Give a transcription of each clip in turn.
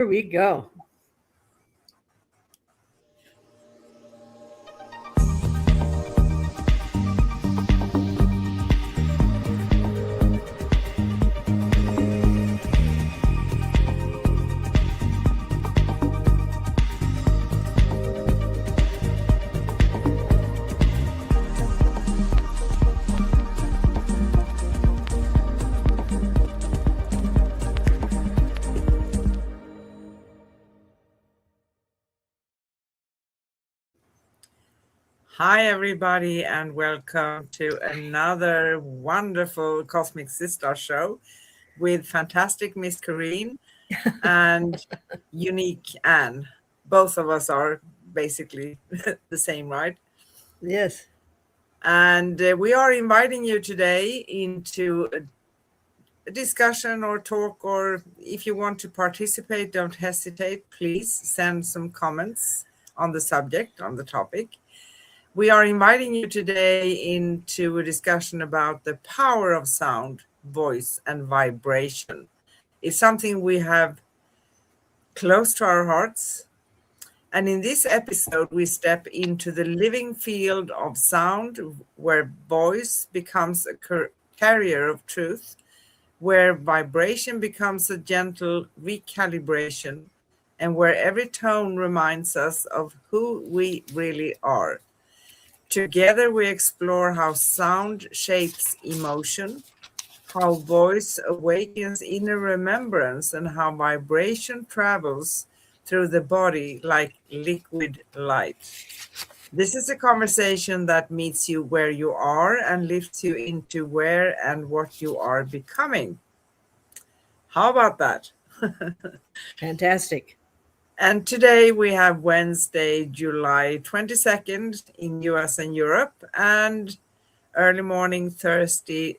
Here we go. Hi, everybody, and welcome to another wonderful Cosmic Sis-Stars show with fantastic Miss Corrine and unique Anne. Both of us are basically the same, right? Yes. And we are inviting you today into a discussion or talk, or if you want to participate, don't hesitate. Please send some comments on the subject, on the topic. We are inviting you today into a discussion about the power of sound, voice, and vibration. It's something we have close to our hearts. And in this episode, we step into the living field of sound, where voice becomes a carrier of truth, where vibration becomes a gentle recalibration, and where every tone reminds us of who we really are. Together, we explore how sound shapes emotion, how voice awakens inner remembrance, and how vibration travels through the body like liquid light. This is a conversation that meets you where you are and lifts you into where and what you are becoming. How about that? Fantastic. And today we have Wednesday, July 22nd in US and Europe, and early morning Thursday,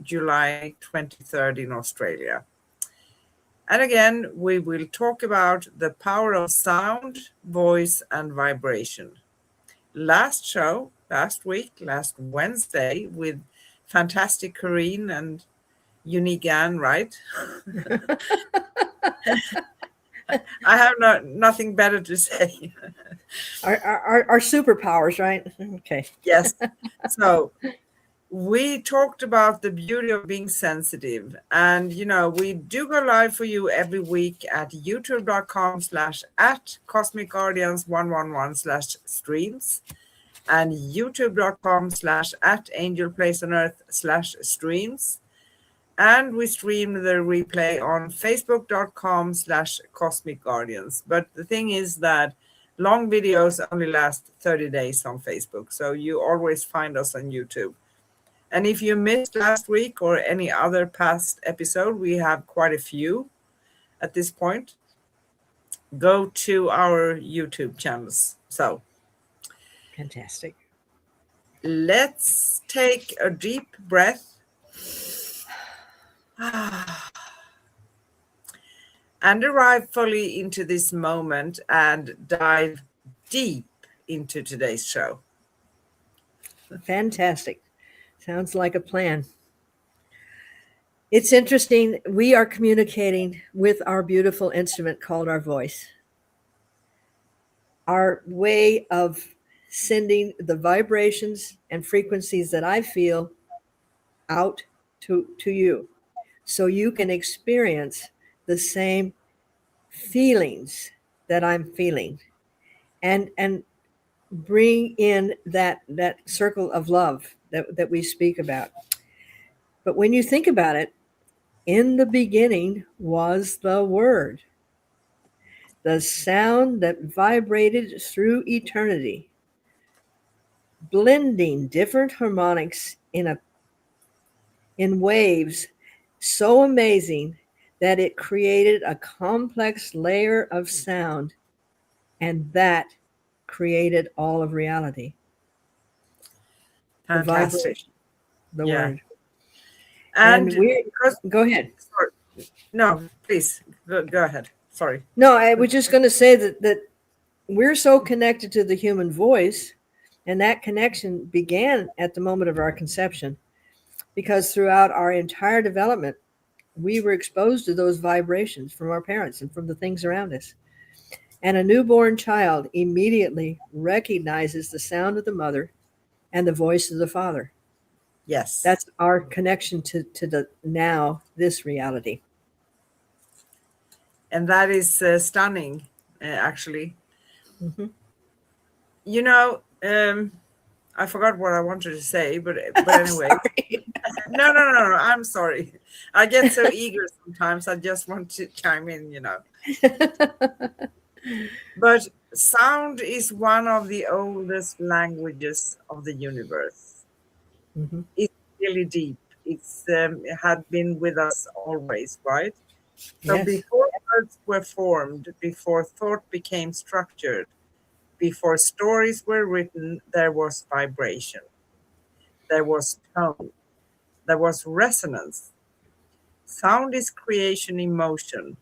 July 23rd in Australia. And again, we will talk about the power of sound, voice, and vibration. Last Wednesday, with fantastic Corrine and unique Anne, right? I have nothing better to say. Our superpowers, right? Okay. Yes. So we talked about the beauty of being sensitive. And, we do go live for you every week at youtube.com/at Cosmic Guardians 111/streams and youtube.com/at Angel Place on Earth/streams. And we stream the replay on facebook.com/Cosmic Guardians. But the thing is that long videos only last 30 days on Facebook. So you always find us on YouTube. And if you missed last week or any other past episode, we have quite a few at this point. Go to our YouTube channels. So Fantastic. let's take a deep breath. And arrive fully into this moment and dive deep into today's show. Fantastic. Sounds like a plan. It's interesting. We are communicating with our beautiful instrument called our voice. Our way of sending the vibrations and frequencies that I feel out to you, so you can experience the same feelings that I'm feeling, and bring in that circle of love that we speak about. But when you think about it, in the beginning was the Word, the sound that vibrated through eternity, blending different harmonics in waves so amazing that it created a complex layer of sound, and that created all of reality. Fantastic. The vibration, the word. And go ahead. Sorry. No, please go ahead. Sorry. No, I was just going to say that we're so connected to the human voice, and that connection began at the moment of our conception, because throughout our entire development, we were exposed to those vibrations from our parents and from the things around us. And a newborn child immediately recognizes the sound of the mother and the voice of the father. Yes. That's our connection to the now, this reality. And that is stunning, actually. Mm-hmm. You know, I forgot what I wanted to say, but I'm anyway. sorry. No. I'm sorry. I get so eager sometimes. I just want to chime in. But sound is one of the oldest languages of the universe. Mm-hmm. It's really deep. It had been with us always, right? So Yes, before words were formed, before thought became structured, before stories were written, there was vibration, there was tone, there was resonance. Sound is creation in motion,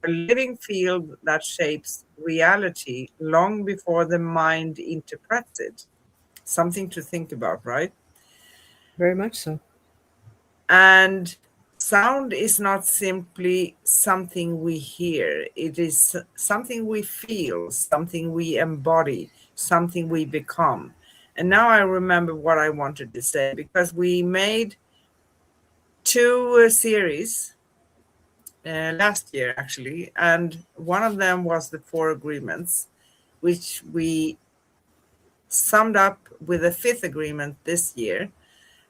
a living field that shapes reality long before the mind interprets it. Something to think about, right? very much so. And sound is not simply something we hear, it is something we feel, something we embody, something we become. And now I remember what I wanted to say, because we made two series last year, actually, and one of them was the Four Agreements, which we summed up with a fifth agreement this year.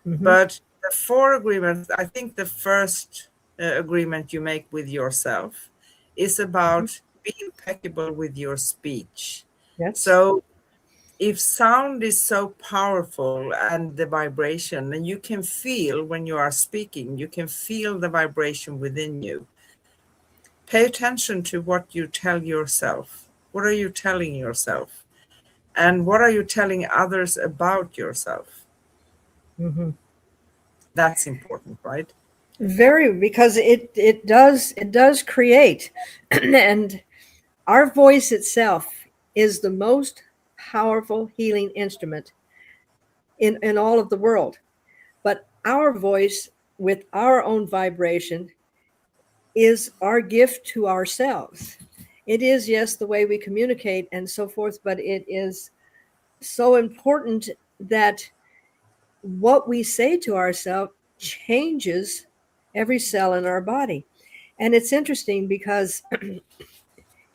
Mm-hmm. But the four agreements, I think the first agreement you make with yourself is Mm-hmm. about be impeccable with your speech. Yes. So if sound is so powerful and the vibration, and you can feel when you are speaking, you can feel the vibration within you. Pay attention to what you tell yourself. What are you telling yourself? And what are you telling others about yourself? Mm-hmm. That's important, right? Very, because it does create, and our voice itself is the most powerful healing instrument in all of the world. But our voice with our own vibration is our gift to ourselves. It is, yes, the way we communicate and so forth, but it is so important that what we say to ourselves changes every cell in our body. And it's interesting because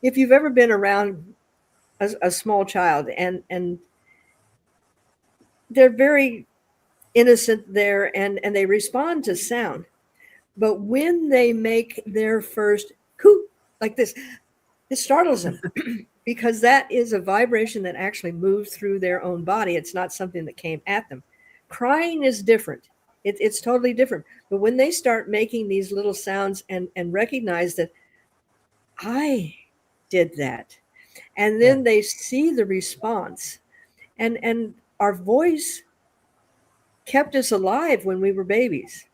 if you've ever been around a small child, and they're very innocent there, and they respond to sound, but when they make their first coo like this, it startles them because that is a vibration that actually moves through their own body. It's not something that came at them. Crying is different. It's totally different. But when they start making these little sounds and recognize that I did that, and Yeah. then they see the response, and our voice kept us alive when we were babies,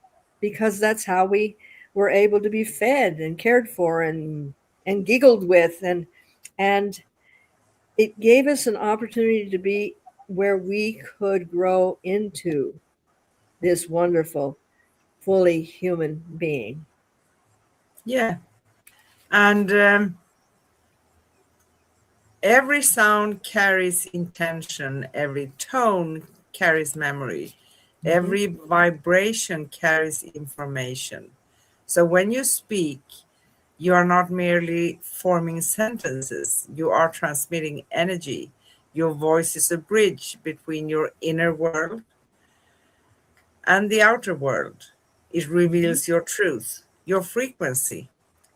because that's how we were able to be fed and cared for and giggled with, and it gave us an opportunity to be where we could grow into this wonderful, fully human being. Yeah. And every sound carries intention, every tone carries memory, Mm-hmm. every vibration carries information. So when you speak, you are not merely forming sentences, you are transmitting energy. Your voice is a bridge between your inner world and the outer world. It Mm-hmm. reveals your truth, your frequency,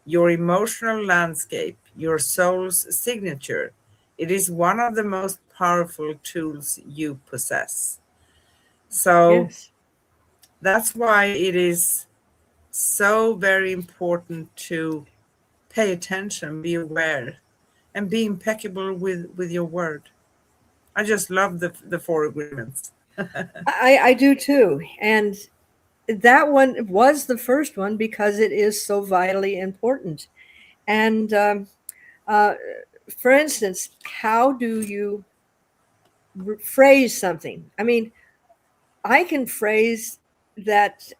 your emotional landscape, your soul's signature. It is one of the most powerful tools you possess. So Yes. that's why it is so very important to pay attention, be aware, and be impeccable with your word. I just love the four agreements. I do too. And that one was the first one because it is so vitally important. And uh, for instance, how do you phrase something? I mean, I can phrase that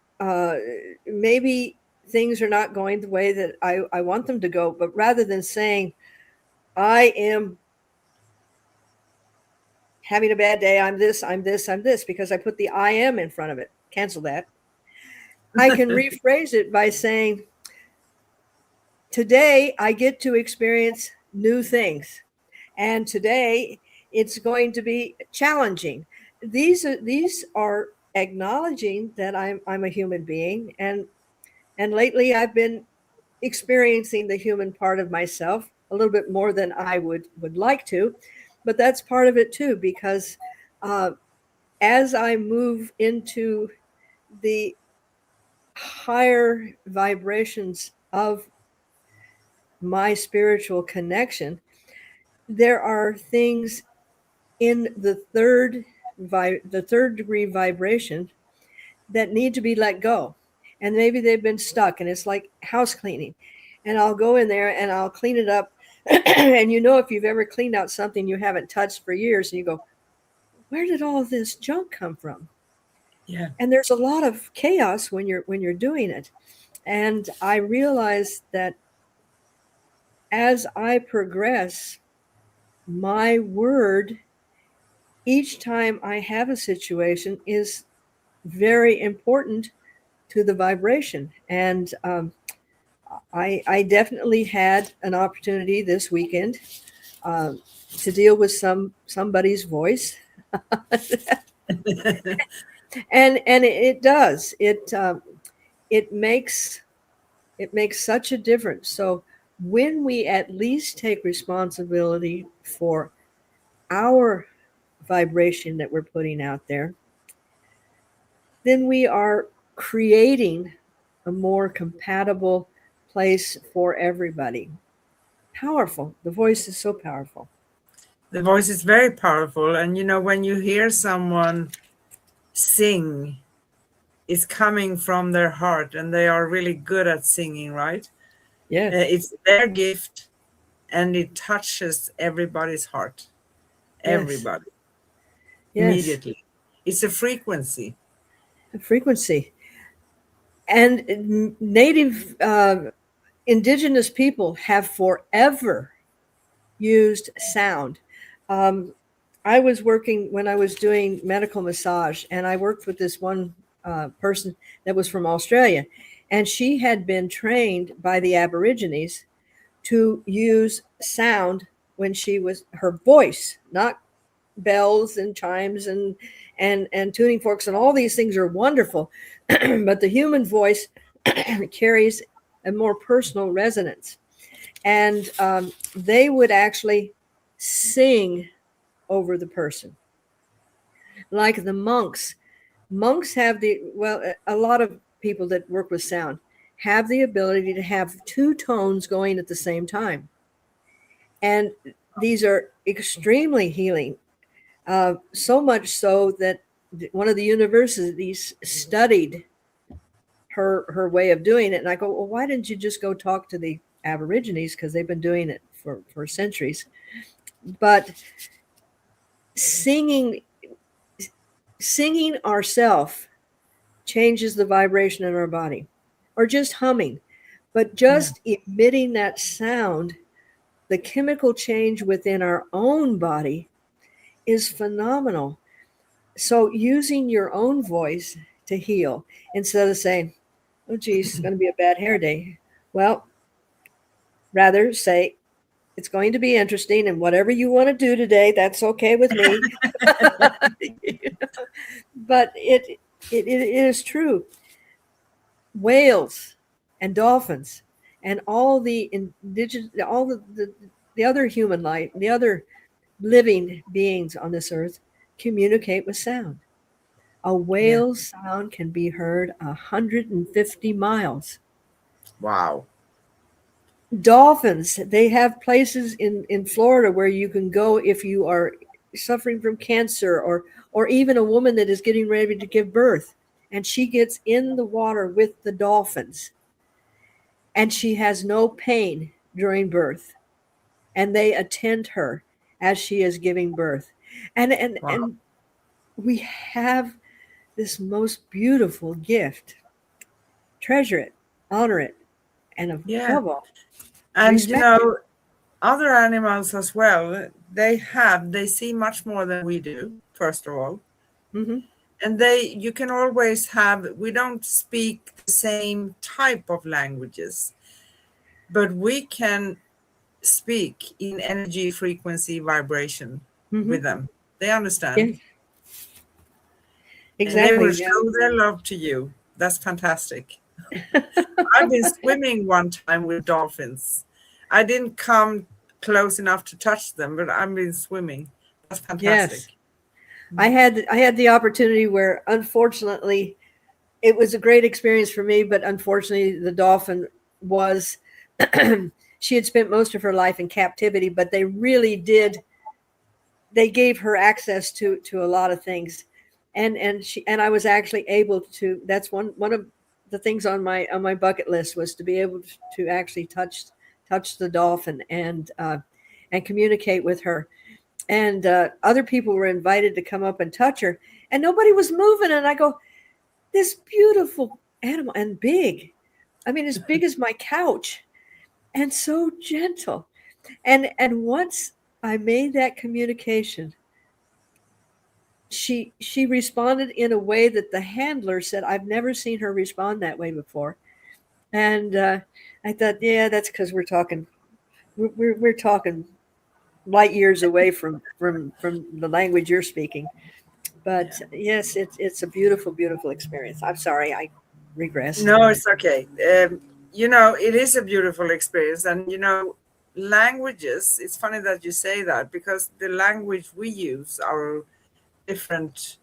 maybe things are not going the way that I want them to go. But rather than saying, I am having a bad day, I'm this, I'm this, I'm this, because I put the I am in front of it, cancel that. I can rephrase it by saying, today I get to experience new things. And today it's going to be challenging. These are acknowledging that I'm a human being, and lately I've been experiencing the human part of myself a little bit more than I would like to, but that's part of it too, because as I move into the higher vibrations of my spiritual connection, there are things in the third degree vibration that need to be let go. And maybe they've been stuck, and it's like house cleaning. And I'll go in there and I'll clean it up. And if you've ever cleaned out something you haven't touched for years, and you go, where did all this junk come from? Yeah. And there's a lot of chaos when you're doing it. And I realize that as I progress, my word each time I have a situation is very important to the vibration. And I definitely had an opportunity this weekend to deal with somebody's voice. and it does it makes such a difference. So when we at least take responsibility for our vibration that we're putting out there, then we are creating a more compatible place for everybody. Powerful. The voice is so powerful. The voice is very powerful. And when you hear someone sing, it's coming from their heart, and they are really good at singing, right? Yes. It's their gift, and it touches everybody's heart. Everybody. Yes. Immediately. It's a frequency. A frequency. And native indigenous people have forever used sound. I was working when I was doing medical massage, and I worked with this one person that was from Australia, and she had been trained by the Aborigines to use sound when she was her voice, not bells and chimes and tuning forks, and all these things are wonderful, but the human voice carries a more personal resonance. And they would actually sing over the person, like the monks. Monks have a lot of people that work with sound have the ability to have two tones going at the same time, and these are extremely healing. So much so that one of the universities studied her way of doing it. And I go, well, why didn't you just go talk to the Aborigines? Because they've been doing it for centuries. But singing ourselves changes the vibration in our body, or just humming, but just emitting that sound, the chemical change within our own body is phenomenal. So using your own voice to heal, instead of saying, oh, geez, it's going to be a bad hair day. Well, rather say, it's going to be interesting, and whatever you want to do today, that's okay with me. But it is true. Whales and dolphins and all the indigenous, all the other human life, the other living beings on this earth communicate with sound. A whale's sound can be heard 150 miles. Wow. Dolphins, they have places in Florida where you can go if you are suffering from cancer, or even a woman that is getting ready to give birth, and she gets in the water with the dolphins, and she has no pain during birth, and they attend her as she is giving birth. And we have this most beautiful gift. Treasure it. honor it, and Yeah. above all, And respect it. other animals as well, they see much more than we do, first of all. Hmm. And you can always we don't speak the same type of languages, but we can speak in energy, frequency, vibration Hmm. with them. They understand, Yes, and they will exactly. Yeah. show their love to you. That's fantastic. I've been swimming one time with dolphins. I didn't come close enough to touch them, but I've been swimming. That's Yes. fantastic. I had the opportunity where, unfortunately, it was a great experience for me, but unfortunately the dolphin was she had spent most of her life in captivity, but they really did, they gave her access to a lot of things. And I was actually able to, that's one of the things on my bucket list, was to be able to actually touch the dolphin and communicate with her. And other people were invited to come up and touch her, and nobody was moving. And I go, this beautiful animal, and big. I mean, as big as my couch, and so gentle. And once I made that communication, she responded in a way that the handler said, I've never seen her respond that way before. And I thought, yeah, that's because we're talking light years away from the language you're speaking. But Yeah. yes, it's a beautiful, beautiful experience. I'm sorry, I regressed. No, it's okay. It is a beautiful experience. And, languages, it's funny that you say that because the language we use, our different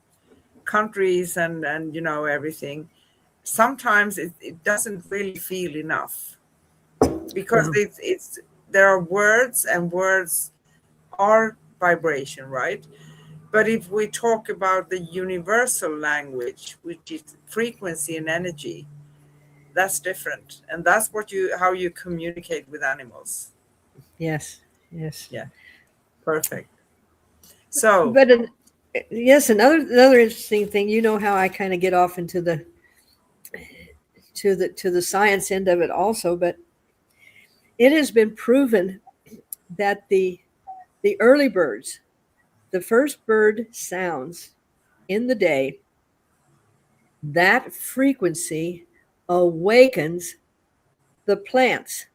countries and everything, sometimes it doesn't really feel enough because No. there are words, and words are vibration, right? But if we talk about the universal language, which is frequency and energy, that's different, and that's how you communicate with animals. Yes, yes. Yeah, perfect. So But yes, another interesting thing. You know how I kind of get off into the science end of it also, but it has been proven that the early birds, the first bird sounds in the day, that frequency awakens the plants.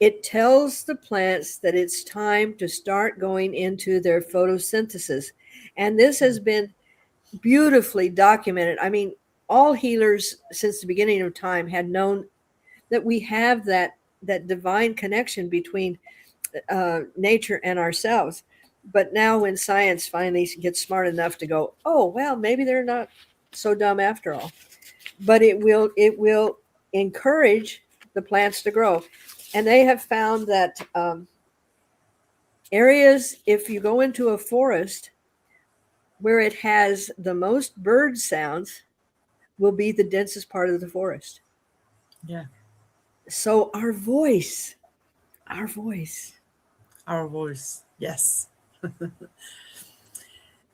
It tells the plants that it's time to start going into their photosynthesis. And this has been beautifully documented. I mean, all healers since the beginning of time had known that we have that divine connection between nature and ourselves. But now, when science finally gets smart enough to go, oh well, maybe they're not so dumb after all. But it will encourage the plants to grow, and they have found that areas, if you go into a forest where it has the most bird sounds, will be the densest part of the forest. yeah, So our voice. our voice, yes.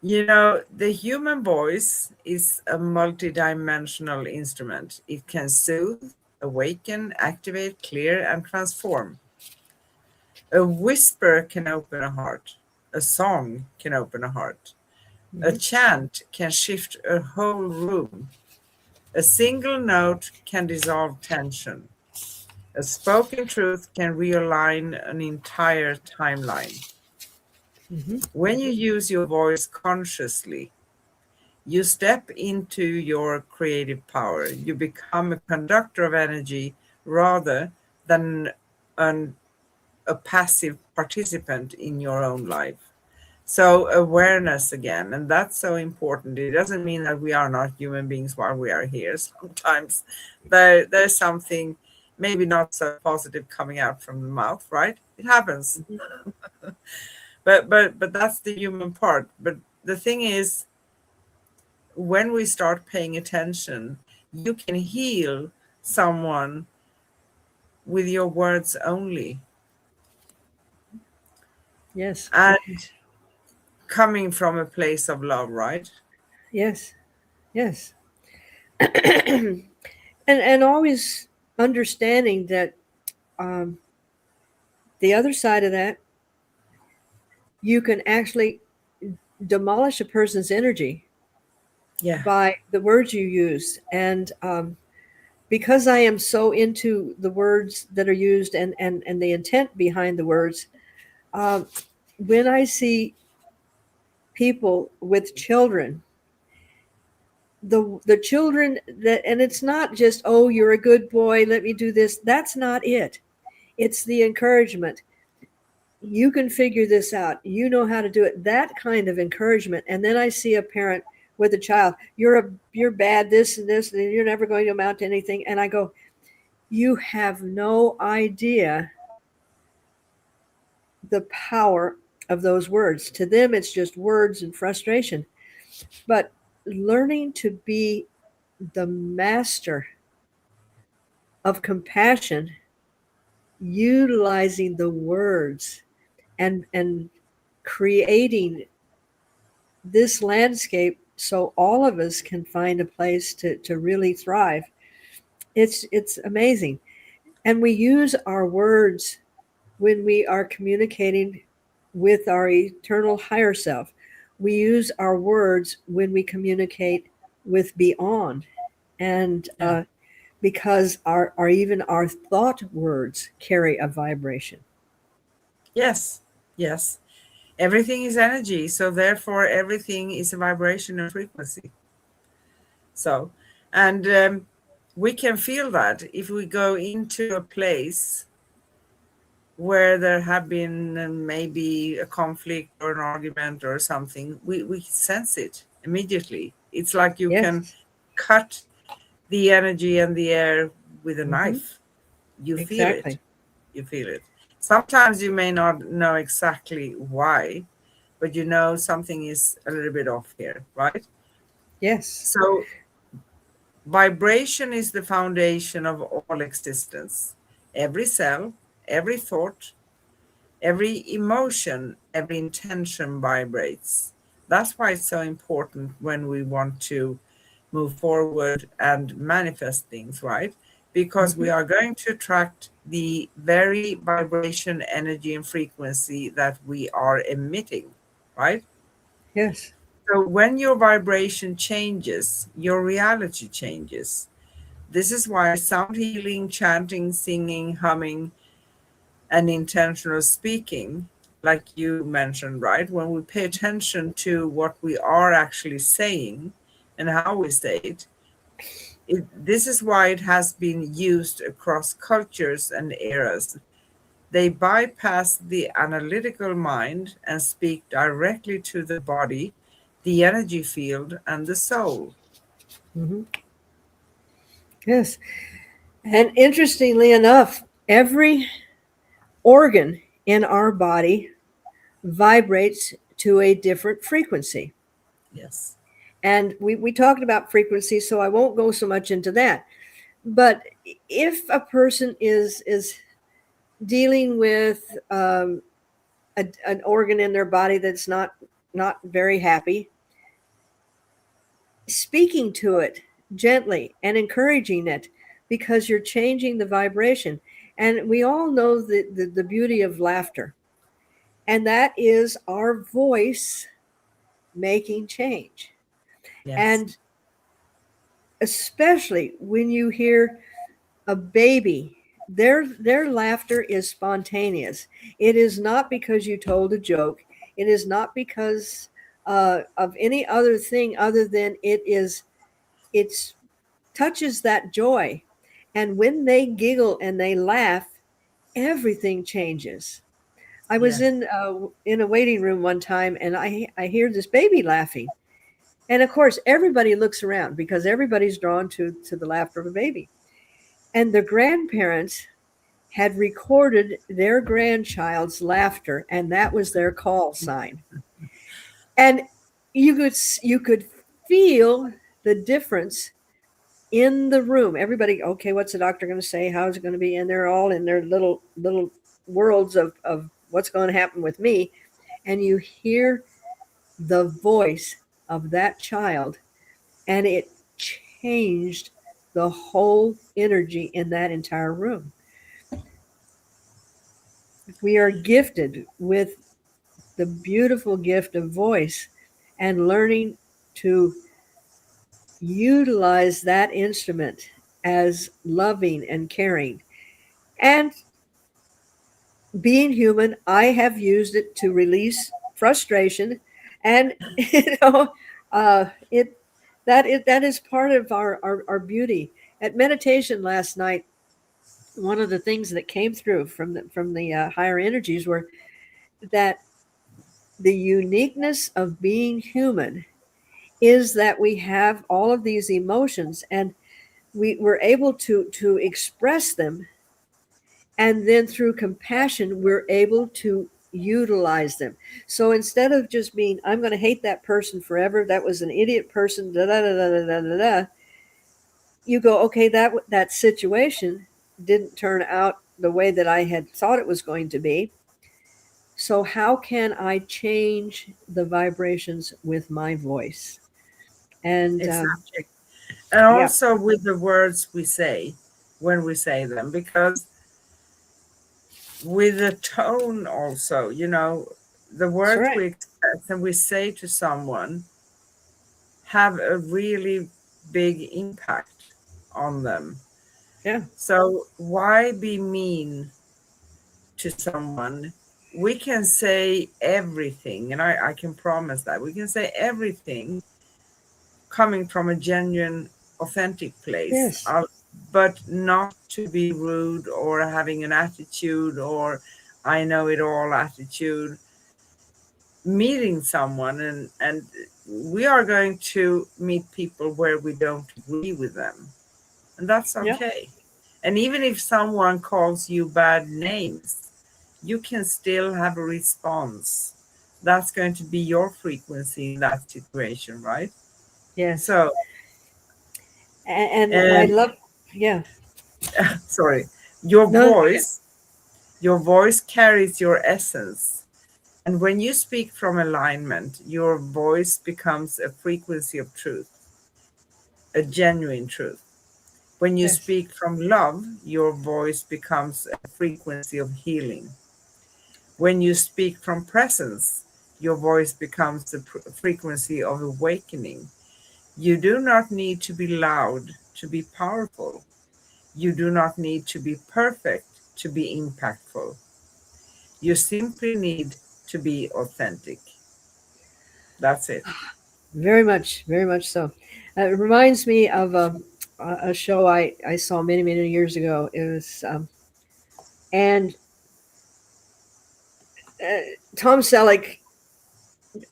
The human voice is a multidimensional instrument. It can soothe, awaken, activate, clear, and transform. A whisper can open a heart. A song can open a heart. A Mhm. chant can shift a whole room. A single note can dissolve tension. A spoken truth can realign an entire timeline. Mhm. When you use your voice consciously, you step into your creative power. You become a conductor of energy rather than an, a passive participant in your own life. So, awareness again, and that's so important. It doesn't mean that we are not human beings while we are here. Sometimes there's something maybe not so positive coming out from the mouth, right? It happens. Mhm. But that's the human part. But the thing is, when we start paying attention, you can heal someone with your words only. Yes, And coming from a place of love, right? yes, yes. And always. understanding that um, the other side of that, you can actually demolish a person's energy Yeah. by the words you use. And because I am so into the words that are used and the intent behind the words, um, when I see people with children, the children that, and it's not just, oh, you're a good boy, let me do this. That's not it. It's the encouragement. You can figure this out. You know how to do it. That kind of encouragement. And then I see a parent with a child, you're bad, this and this, and you're never going to amount to anything. And I go, you have no idea the power of those words. To them, it's just words and frustration. But learning to be the master of compassion, utilizing the words and creating this landscape so all of us can find a place to really thrive. It's amazing. And we use our words when we are communicating with our eternal higher self. We use our words when we communicate with beyond. And Yeah. because our even our thought words carry a vibration. Yes. Yes. Everything is energy, so therefore everything is a vibration and frequency. So, and we can feel that if we go into a place where there have been maybe a conflict or an argument or something, we sense it immediately. It's like you can Yes. cut the energy and the air with a Mm-hmm. knife. You feel it. Exactly. You feel it. Sometimes you may not know exactly why, but you know something is a little bit off here, right? Yes. So vibration is the foundation of all existence. Every cell, every thought, every emotion, every intention vibrates. That's why it's so important when we want to move forward and manifest things, right? Because Mm-hmm. we are going to attract the very vibration, energy, and frequency that we are emitting, right? Yes. So when your vibration changes, your reality changes. This is why sound healing, chanting, singing, humming, and intentional speaking, like you mentioned, right? When we pay attention to what we are actually saying and how we say this is why it has been used across cultures and eras. They bypass the analytical mind and speak directly to the body, the energy field, and the soul. Mm-hmm. Yes. And interestingly enough, every organ in our body vibrates to a different frequency. Yes. And we talked about frequency, so I won't go so much into that. But if a person is dealing with an organ in their body that's not very happy, speaking to it gently and encouraging it, because you're changing the vibration. And we all know the beauty of laughter, and that is our voice making change. Yes. And especially when you hear a baby, their laughter is spontaneous. It is not because you told a joke. It is not because of any other thing other than it's touches that joy. And when they giggle and they laugh, everything changes. I was Yes. in a waiting room one time, and I hear this baby laughing, and of course everybody looks around because everybody's drawn to the laughter of a baby. And the grandparents had recorded their grandchild's laughter, and that was their call sign. And you could feel the difference in the room. Everybody, okay, what's the doctor going to say? How's it going to be? And they're all in their little worlds of what's going to happen with me. And you hear the voice of that child, and it changed the whole energy in that entire room. We are gifted with the beautiful gift of voice, and learning to utilize that instrument as loving and caring. And being human, I have used it to release frustration, and it that is part of our beauty. At meditation last night, one of the things that came through from the higher energies were that the uniqueness of being human is that we have all of these emotions, and we're able to express them, and then through compassion we're able to utilize them. So instead of just being, I'm going to hate that person forever, that was an idiot person, da da da da da da da, you go, okay, that situation didn't turn out the way that I had thought it was going to be. So how can I change the vibrations with my voice? And Exactly. And yeah, also with the words we say when we say them, because with the tone also, the that's words right. we express and we say to someone have a really big impact on them. Yeah, So why be mean to someone? We can say everything, and I can promise that we can say everything coming from a genuine, authentic place, yes, but not to be rude or having an attitude or I know it all attitude. Meeting someone, and we are going to meet people where we don't agree with them, and that's yeah, okay. And even if someone calls you bad names, you can still have a response. That's going to be your frequency in that situation, right? yes. So, And I and love, yeah, sorry, your no, go ahead. voice, your voice carries your essence. And when you speak from alignment, your voice becomes a frequency of truth, a genuine truth. When you Yes, speak from love, your voice becomes a frequency of healing. When you speak from presence, your voice becomes the frequency of awakening. You do not need to be loud to be powerful. You do not need to be perfect to be impactful. You simply need to be authentic. That's it. very much so. It reminds me of a show I saw many years ago. It was and uh, Tom Selleck,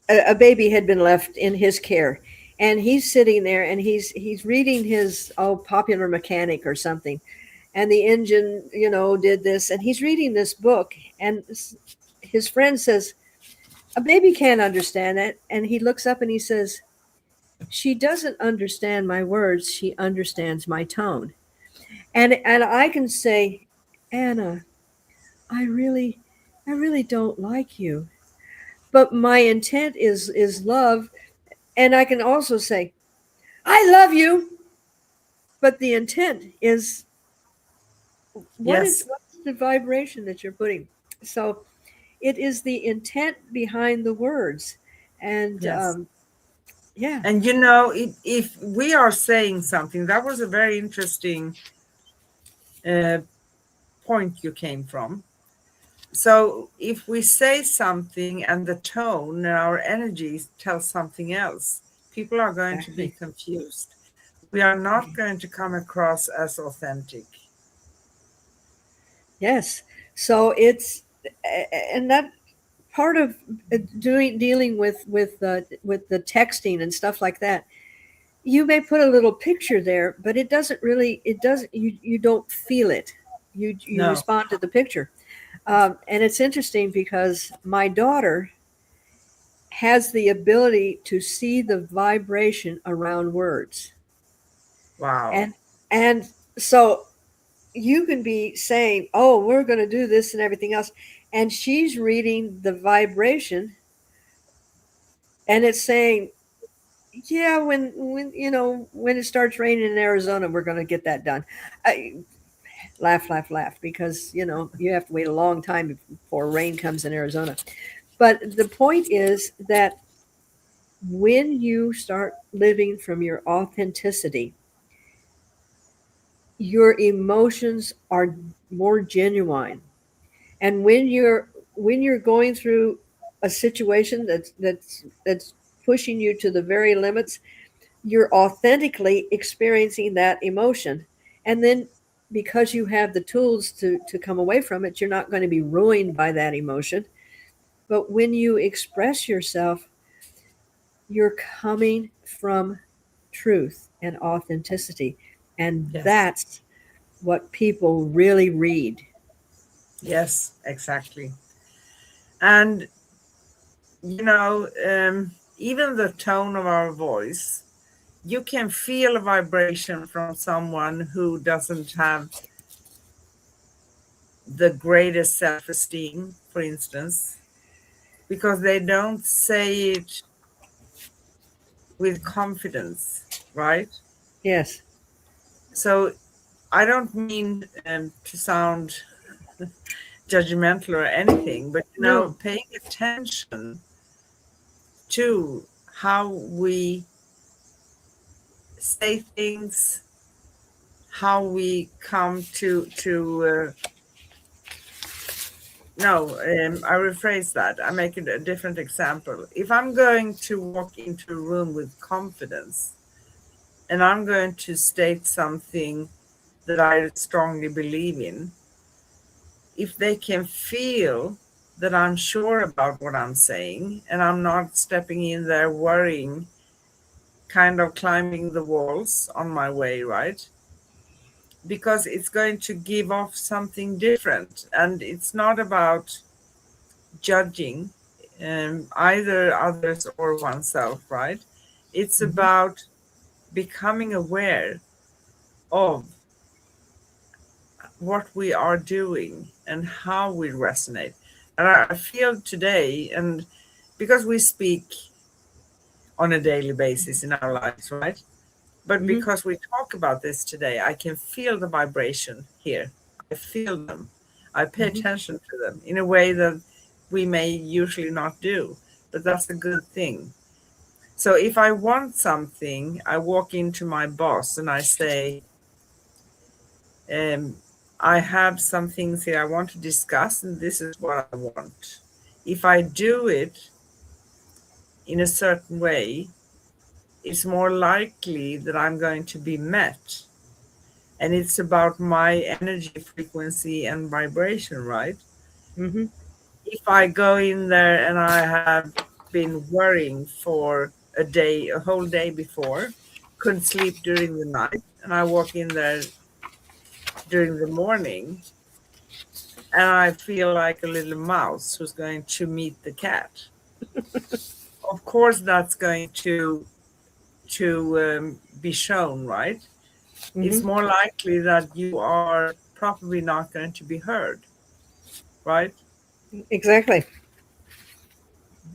a baby had been left in his care, and he's sitting there and he's reading his Popular Mechanic or something, and the engine did this, and he's reading this book, and his friend says, a baby can't understand that, and he looks up and he says, she doesn't understand my words, she understands my tone. And I can say, Anna, i really I really don't like you, but my intent is love. And I can also say, I love you, but the intent is, Yes, what's the vibration that you're putting? So it is the intent behind the words. And yes. yeah, And if we are saying something, that was a very interesting uh, point you came from. So if we say something and the tone and our energy tells something else, people are going to be exactly. confused. We are not going to come across as authentic. Yes. So it's, and that part of dealing with the texting and stuff like that, you may put a little picture there, but it doesn't, you don't feel it. You No. respond to the picture. And it's interesting because my daughter has the ability to see the vibration around words. Wow. And so you can be saying, oh, we're going to do this and everything else, and she's reading the vibration, and it's saying, Yeah, when when it starts raining in Arizona, we're going to get that done. I, laugh, laugh, laugh, because you have to wait a long time before rain comes in Arizona. But the point is that when you start living from your authenticity, your emotions are more genuine. And when you're going through a situation that's pushing you to the very limits, you're authentically experiencing that emotion. And then because you have the tools to come away from it, you're not going to be ruined by that emotion. But when you express yourself, you're coming from truth and authenticity. And Yes. that's what people really read. Yes, exactly. And you know, even the tone of our voice, you can feel a vibration from someone who doesn't have the greatest self esteem, for instance, because they don't say it with confidence, right? Yes. So I don't mean to sound judgmental or anything, but No. paying attention to how we say things, how we come to no, I rephrase that. I make it a different example. If I'm going to walk into a room with confidence and I'm going to state something that I strongly believe in, if they can feel that I'm sure about what I'm saying and I'm not stepping in there worrying, kind of climbing the walls on my way, right? Because it's going to give off something different. And it's not about judging either others or oneself, right? It's Hmm. about becoming aware of what we are doing and how we resonate. And I feel today, and because we speak on a daily basis in our lives, right? But Hmm. because we talk about this today, I can feel the vibration here. I feel them. I pay Hmm. attention to them in a way that we may usually not do, but that's a good thing. So if I want something, I walk into my boss and I say, um, I have some things here I want to discuss, and this is what I want. If I do it in a certain way, it's more likely that I'm going to be met. And it's about my energy frequency and vibration, right? Hmm. If I go in there and I have been worrying for a day, a whole day before, couldn't sleep during the night, and I walk in there during the morning and I feel like a little mouse who's going to meet the cat. Of course, that's going to be shown, right? It's Hmm. more likely that you are probably not going to be heard, right? Exactly.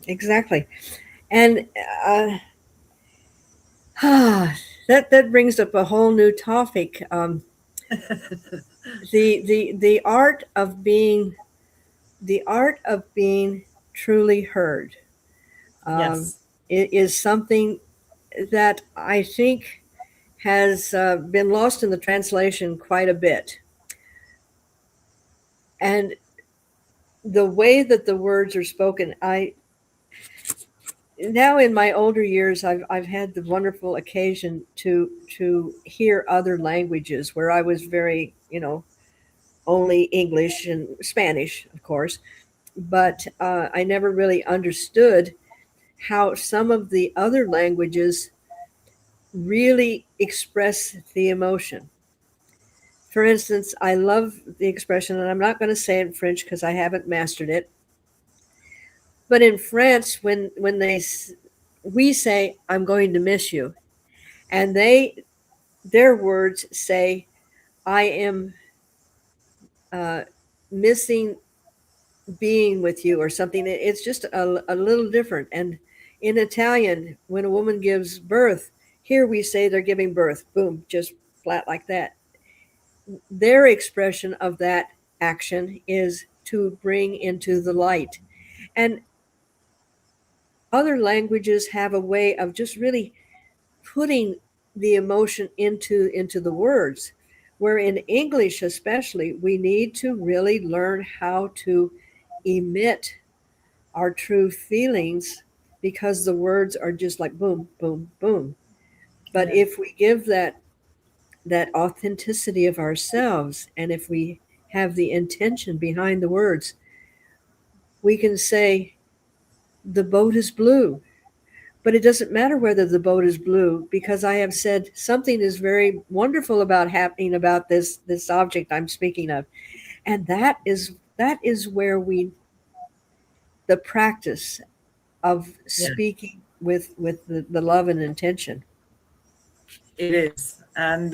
Exactly. And uh, that brings up a whole new topic. The art of being truly heard. Um, Yes. it is something that I think has been lost in the translation quite a bit. And the way that the words are spoken, I now in my older years, I've had the wonderful occasion to hear other languages where I was very, only English and Spanish, of course, but I never really understood how some of the other languages really express the emotion. For instance, I love the expression, and I'm not going to say it in French because I haven't mastered it. But in France, when we say, "I'm going to miss you," and their words say, "I am uh, missing being with you," or something. It's just a little different, and In Italian, when a woman gives birth, here we say they're giving birth, boom, just flat like that. Their expression of that action is to bring into the light. And other languages have a way of just really putting the emotion into the words, where in English especially we need to really learn how to emit our true feelings, because the words are just like boom boom boom. But Yeah. if we give that authenticity of ourselves, and if we have the intention behind the words, we can say the boat is blue. But it doesn't matter whether the boat is blue, because I have said something is very wonderful about happening about this object I'm speaking of. And that is where we the practice of Yeah, speaking with the love and intention. it is. And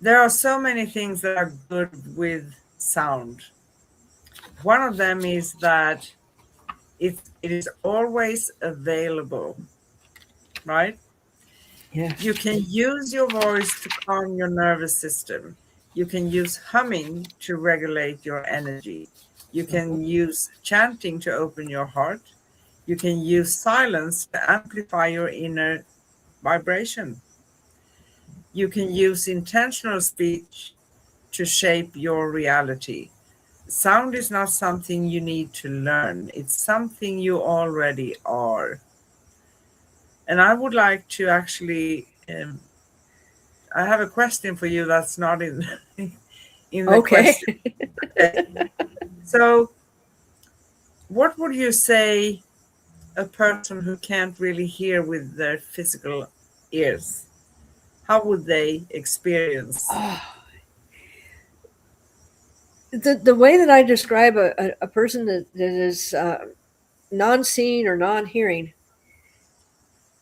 there are so many things that are good with sound. One of them is that it is always available, right? Yes. You can use your voice to calm your nervous system. You can use humming to regulate your energy. You Uh-huh. can use chanting to open your heart. You can use silence to amplify your inner vibration. You can use intentional speech to shape your reality. Sound is not something you need to learn, it's something you already are. And I would like to actually, I have a question for you that's not in, in the Okay. question. Okay. So, what would you say a person who can't really hear with their physical ears? How would they experience? Oh, the way that I describe a person that is non-seeing or non-hearing,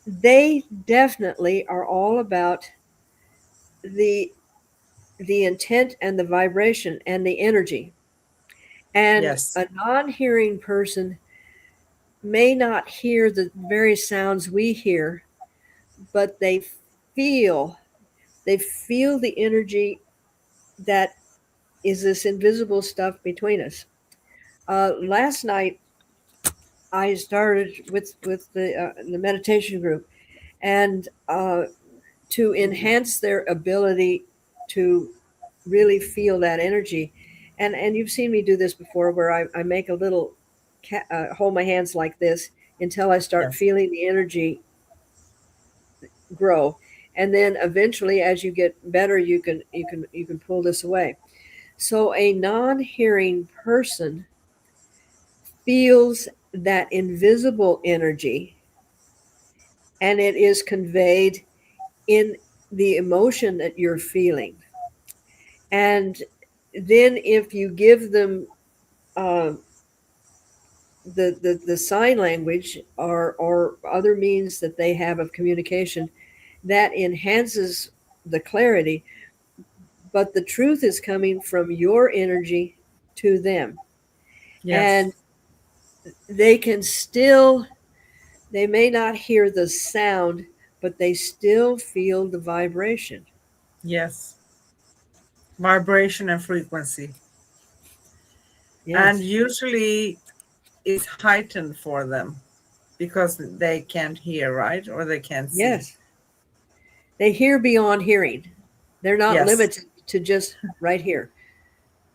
they definitely are all about the the intent and the vibration and the energy. And Yes, a non-hearing person may not hear the very sounds we hear, but feel they feel the energy that is this invisible stuff between us. Last night I started with the meditation group, and to enhance their ability to really feel that energy. And you've seen me do this before, where I make a little hold my hands like this until I start yes, feeling the energy grow, and then eventually, as you get better, you can pull this away. So a non-hearing person feels that invisible energy, and it is conveyed in the emotion that you're feeling. And then if you give them uh, the sign language, or other means that they have of communication, that enhances the clarity. But the truth is coming from your energy to them. yes, And they can still, they may not hear the sound, but they still feel the vibration. yes. Vibration and frequency. And Yes. usually it's heightened for them because they can't hear, right? Or they can't see. Yes. They hear beyond hearing. They're not Yes, limited to just right here.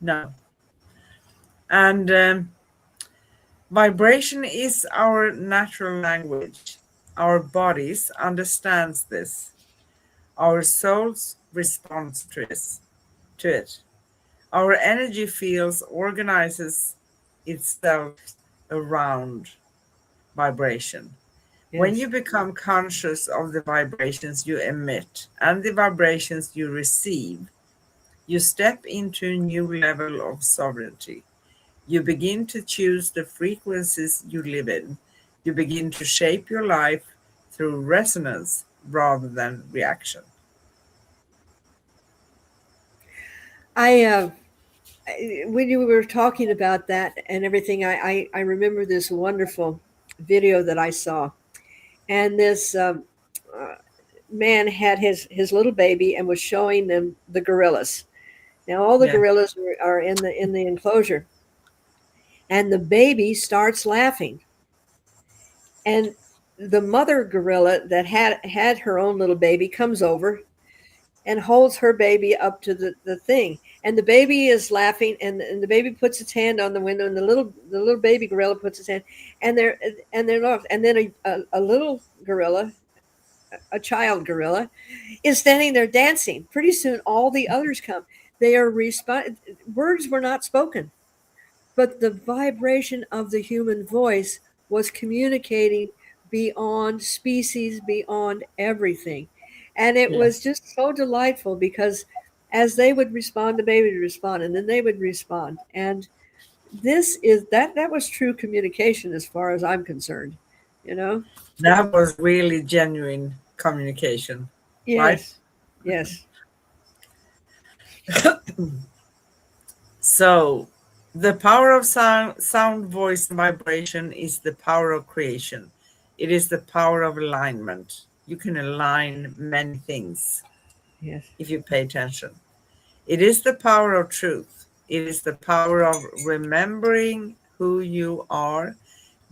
no. And vibration is our natural language. Our bodies understands this. Our souls responds to it. Our energy fields organizes itself around vibration. When Yes. you become conscious of the vibrations you emit and the vibrations you receive, you step into a new level of sovereignty. You begin to choose the frequencies you live in. You begin to shape your life through resonance rather than reaction. I when you were talking about that and everything, I remember this wonderful video that I saw, and this uh, man had his little baby and was showing them the gorillas. Now all the Yeah. gorillas are in the enclosure, and the baby starts laughing, and the mother gorilla that had her own little baby comes over and holds her baby up to the thing, and the baby is laughing, and the baby puts its hand on the window, and the little baby gorilla puts its hand, and they're lost, and then a little gorilla, a child gorilla, is standing there dancing. Pretty soon all the others come. They are words were not spoken, but the vibration of the human voice was communicating beyond species, beyond everything. And it Yeah. was just so delightful because as they would respond, the baby would respond, and then they would respond. And that was true communication as far as I'm concerned, you know? That was really genuine communication, right? Yes. Yes. So, the power of sound, voice, and vibration is the power of creation. It is the power of alignment. You can align many things Yes. if you pay attention. It is the power of truth. It is the power of remembering who you are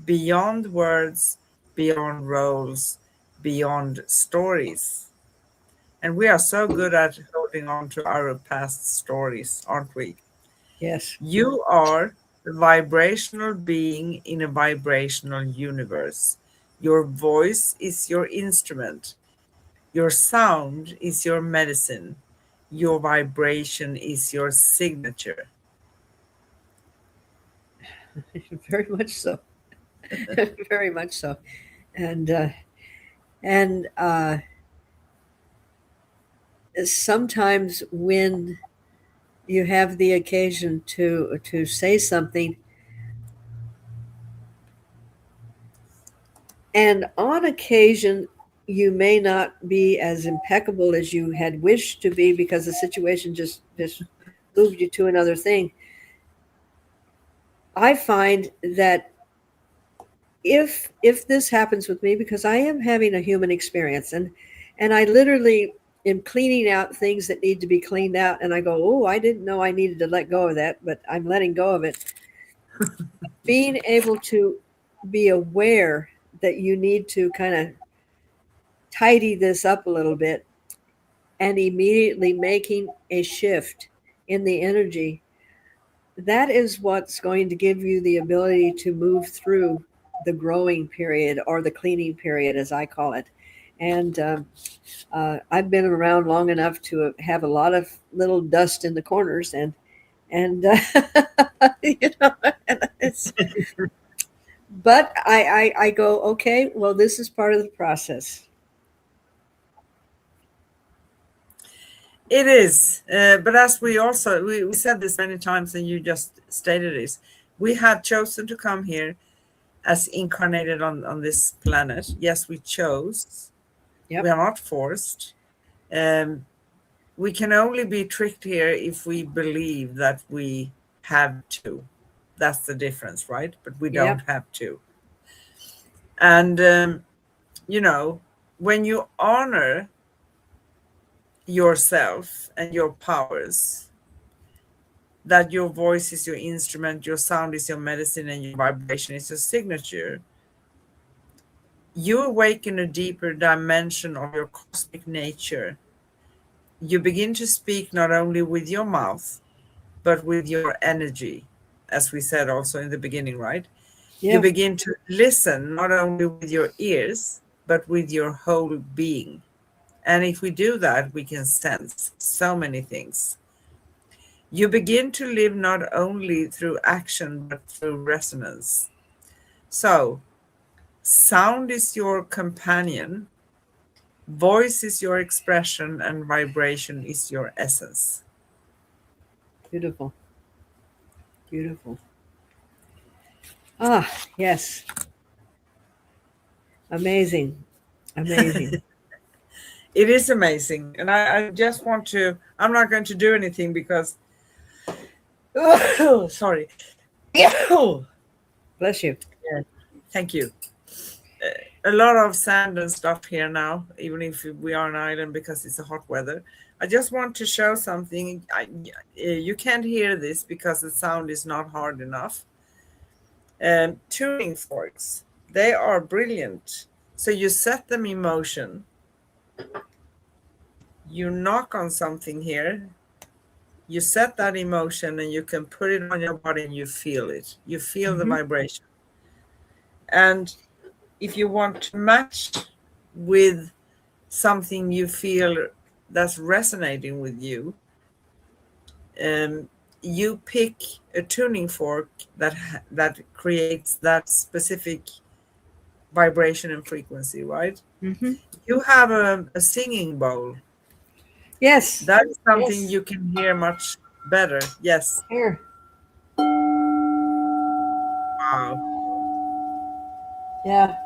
beyond words, beyond roles, beyond stories. And we are so good at holding on to our past stories, aren't we? Yes. You are a vibrational being in a vibrational universe. Your voice is your instrument. Your sound is your medicine. Your vibration is your signature. Very much so. Very much so. And and sometimes when you have the occasion to say something, and on occasion you may not be as impeccable as you had wished to be because the situation just moved you to another thing. I find that if this happens with me, because I am having a human experience, and I literally am cleaning out things that need to be cleaned out, and I go, oh, I didn't know I needed to let go of that, but I'm letting go of it. Being able to be aware that you need to kind of tidy this up a little bit, and immediately making a shift in the energy, that is what's going to give you the ability to move through the growing period, or the cleaning period, as I call it. And I've been around long enough to have a lot of little dust in the corners, and you know, and but I go, okay, well, this is part of the process. It is, but as we said this many times, and you just stated this, we have chosen to come here as incarnated on this planet. Yes, we chose. We Yep. are not forced. Um, we can only be tricked here if we believe that we have to. That's the difference, right? But we don't Yep. have to. And, you know, when you honor yourself and your powers, that your voice is your instrument, your sound is your medicine, and your vibration is your signature, you awaken a deeper dimension of your cosmic nature. You begin to speak not only with your mouth, but with your energy, as we said also in the beginning, right? You Yeah. begin to listen not only with your ears, but with your whole being. And if we do that, we can sense so many things. You begin to live not only through action, but through resonance. So, sound is your companion, voice is your expression, and vibration is your essence. Beautiful. Beautiful. Ah, yes. Amazing. Amazing. It is amazing. And I just want to, I'm not going to do anything because Oh, sorry. Bless you. Yeah, thank you. A lot of sand and stuff here now, even if we are on an island because it's a hot weather. I just want to show something. You can't hear this because the sound is not hard enough. Tuning forks, they are brilliant. So you set them in motion. You knock on something here. You set that in motion and you can put it on your body and you feel it. You feel the vibration. And if you want to match with something you feel that's resonating with you, you pick a tuning fork that creates that specific vibration and frequency, right? Mm-hmm. You have a singing bowl. Yes. That is something Yes. you can hear much better. Yes. Here. Wow. Yeah.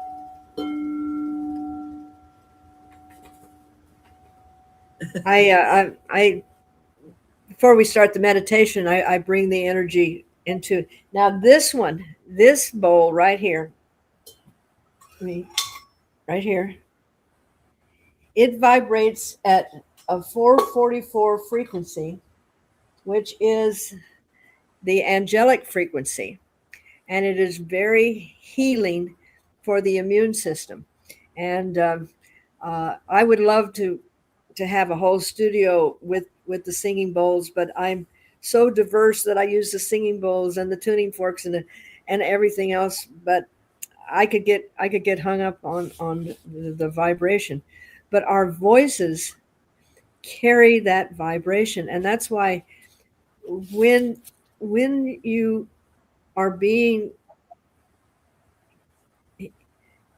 I before we start the meditation, I bring the energy into now this one, this bowl right here. Right here. It vibrates at a 444 frequency, which is the angelic frequency, and it is very healing for the immune system. And I would love to have a whole studio with the singing bowls, but I'm so diverse that I use the singing bowls and the tuning forks and everything else. But I could get hung up on the vibration, but our voices carry that vibration, and that's why when you are being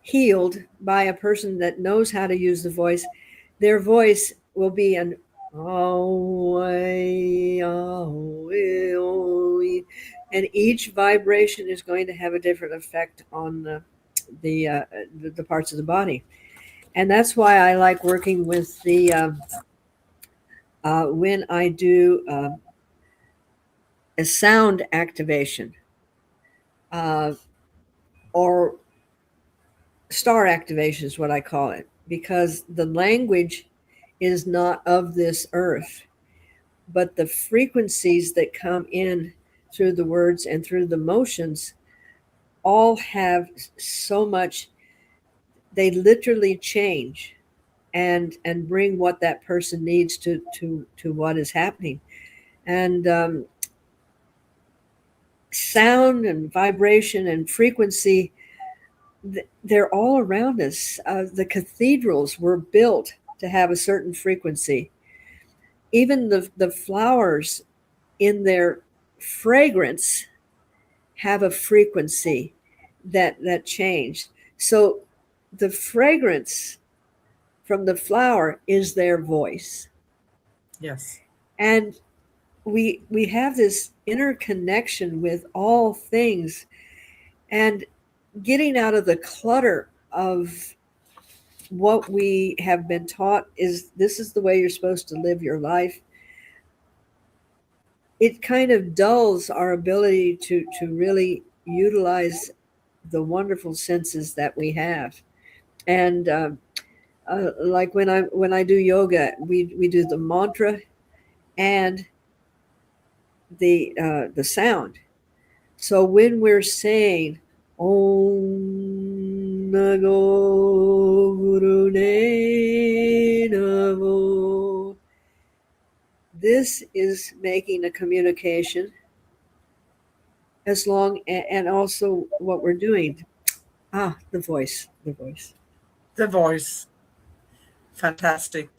healed by a person that knows how to use the voice, their voice will be an and each vibration is going to have a different effect on the parts of the body. And that's why I like working with the when I do a sound activation or star activation is what I call it, because the language is not of this earth, but the frequencies that come in through the words and through the motions all have so much. They literally change and bring what that person needs to what is happening. And sound and vibration and frequency, they're all around us. The cathedrals were built to have a certain frequency. Even the flowers in their fragrance have a frequency that changed. So the fragrance from the flower is their voice. Yes. And we have this interconnection with all things, and getting out of the clutter of what we have been taught is this is the way you're supposed to live your life. It kind of dulls our ability to really utilize the wonderful senses that we have. And like when I do yoga, we do the mantra and the sound. So when we're saying Om Nago Guru Ne Namo, this is making a communication as long and also what we're doing. The voice. The voice. Fantastic.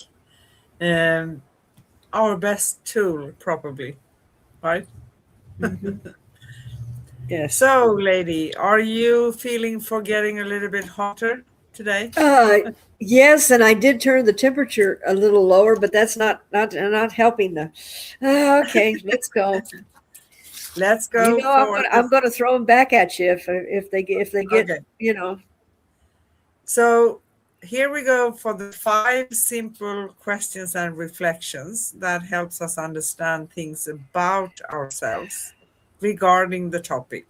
Our best tool, probably, right? Mm-hmm. Yes. So, lady, are you feeling for getting a little bit hotter today? Yes, and I did turn the temperature a little lower, but that's not helping the. Okay, let's go. Let's go for I'm going to throw them back at you if they get Okay. you know. So here we go for the 5 simple questions and reflections that helps us understand things about ourselves regarding the topic.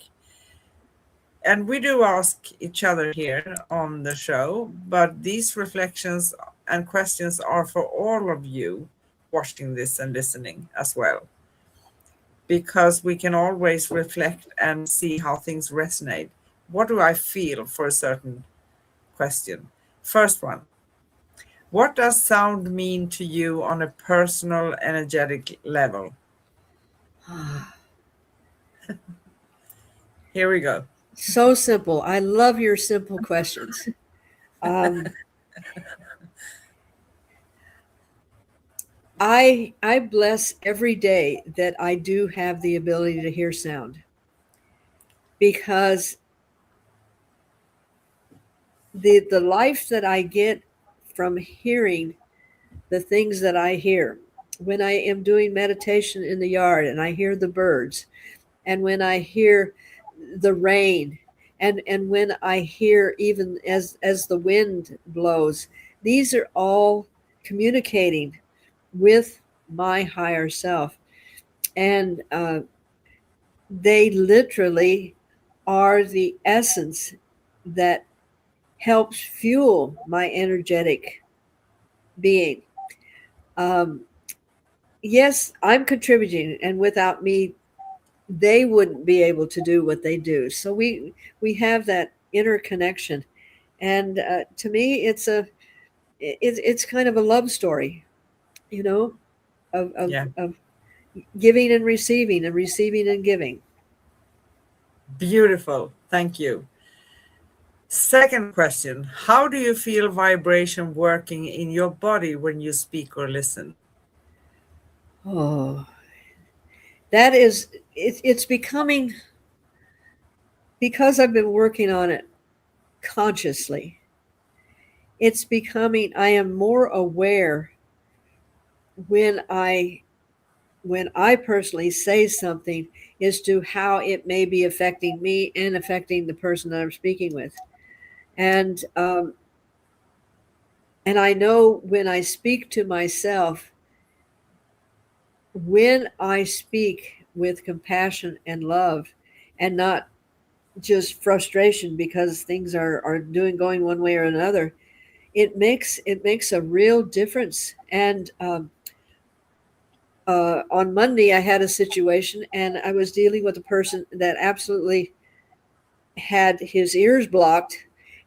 And we do ask each other here on the show, but these reflections and questions are for all of you watching this and listening as well, because we can always reflect and see how things resonate. What do I feel for a certain question? First one: what does sound mean to you on a personal, energetic level? Here we go. So simple. I love your simple questions. Um, I bless every day that I do have the ability to hear sound, because the life that I get from hearing the things that I hear when I am doing meditation in the yard and I hear the birds, and when I hear the rain, and when I hear even as the wind blows, these are all communicating with my higher self. And they literally are the essence that helps fuel my energetic being. Um, yes, I'm contributing, and without me, they wouldn't be able to do what they do. So we have that interconnection, and to me, it's kind of a love story, you know, Yeah, of giving and receiving and giving. beautiful. Thank you. Second question: how do you feel vibration working in your body when you speak or listen? Oh, that is it's becoming, because I've been working on it consciously. It's becoming, I am more aware when I personally say something as to how it may be affecting me and affecting the person that I'm speaking with. And and I know when I speak to myself, when I speak with compassion and love, and not just frustration because things are doing going one way or another, it makes a real difference. And on Monday, I had a situation, and I was dealing with a person that absolutely had his ears blocked,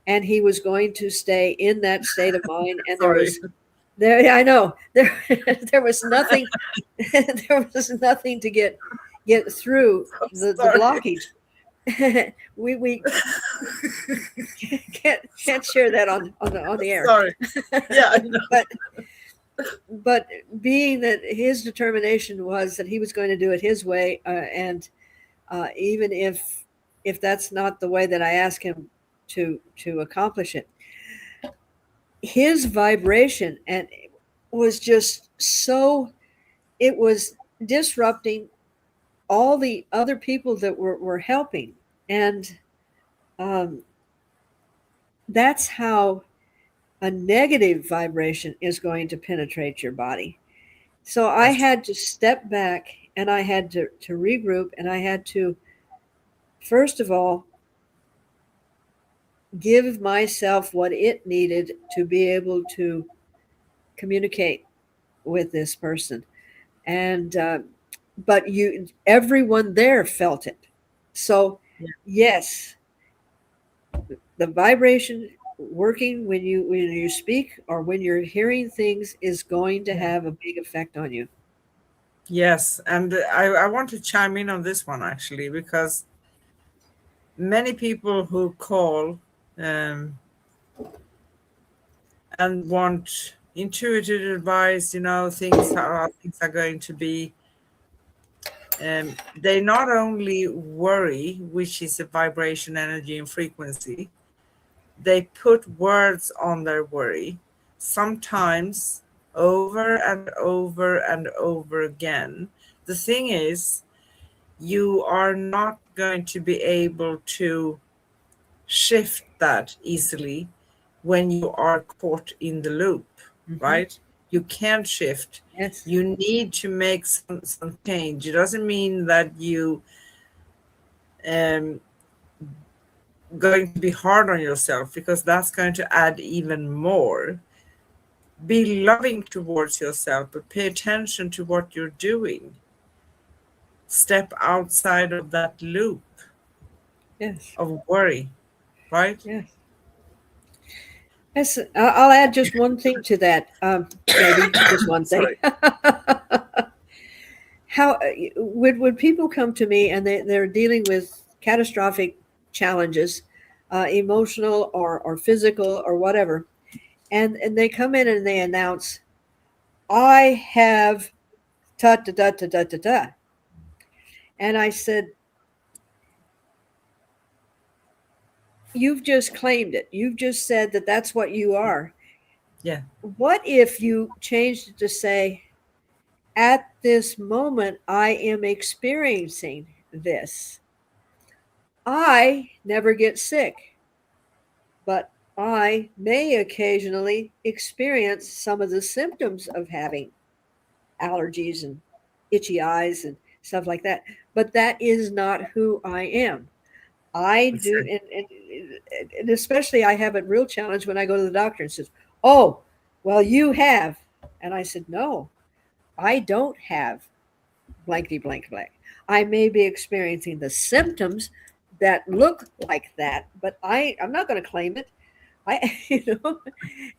and he was going to stay in that state of mind. And Sorry. I know there was nothing, there was nothing to get through the Sorry. blockage. We can't share that on the air. Sorry. Yeah, I know. But being that his determination was that he was going to do it his way, and even if that's not the way that I ask him to accomplish it, his vibration and was just so, it was disrupting all the other people that were helping. And um, that's how a negative vibration is going to penetrate your body. So I Yes. had to step back, and I had to regroup, and I had to, first of all, give myself what it needed to be able to communicate with this person. And but everyone there felt it. So Yeah. yes, the vibration working when you speak or when you're hearing things is going to Yeah. have a big effect on you. Yes, and I want to chime in on this one actually, because many people who call um, and want intuitive advice, things how things are going to be, they not only worry, which is a vibration, energy, and frequency, they put words on their worry, sometimes over and over and over again. The thing is, you are not going to be able to shift that easily when you are caught in the loop, Mhm. right? You can't shift. Yes. You need to make some change. It doesn't mean that you going to be hard on yourself, because that's going to add even more. Be loving towards yourself, but pay attention to what you're doing. Step outside of that loop Yes. of worry, right? Yes. Yes. I'll add just one thing to that. Maybe just one thing. Sorry. How would people come to me and they're dealing with catastrophic challenges, emotional or physical or whatever, and they come in and they announce, I have ta ta ta ta ta ta ta. And I said, you've just claimed it. You've just said that that's what you are. Yeah. What if you changed it to say, at this moment, I am experiencing this. I never get sick, but I may occasionally experience some of the symptoms of having allergies and itchy eyes and stuff like that. But that is not who I am. I do, Exactly. and especially I have a real challenge when I go to the doctor and says, "Oh, well, you have," and I said, "No, I don't have blankety blank blank. I may be experiencing the symptoms that look like that, but I'm not going to claim it. I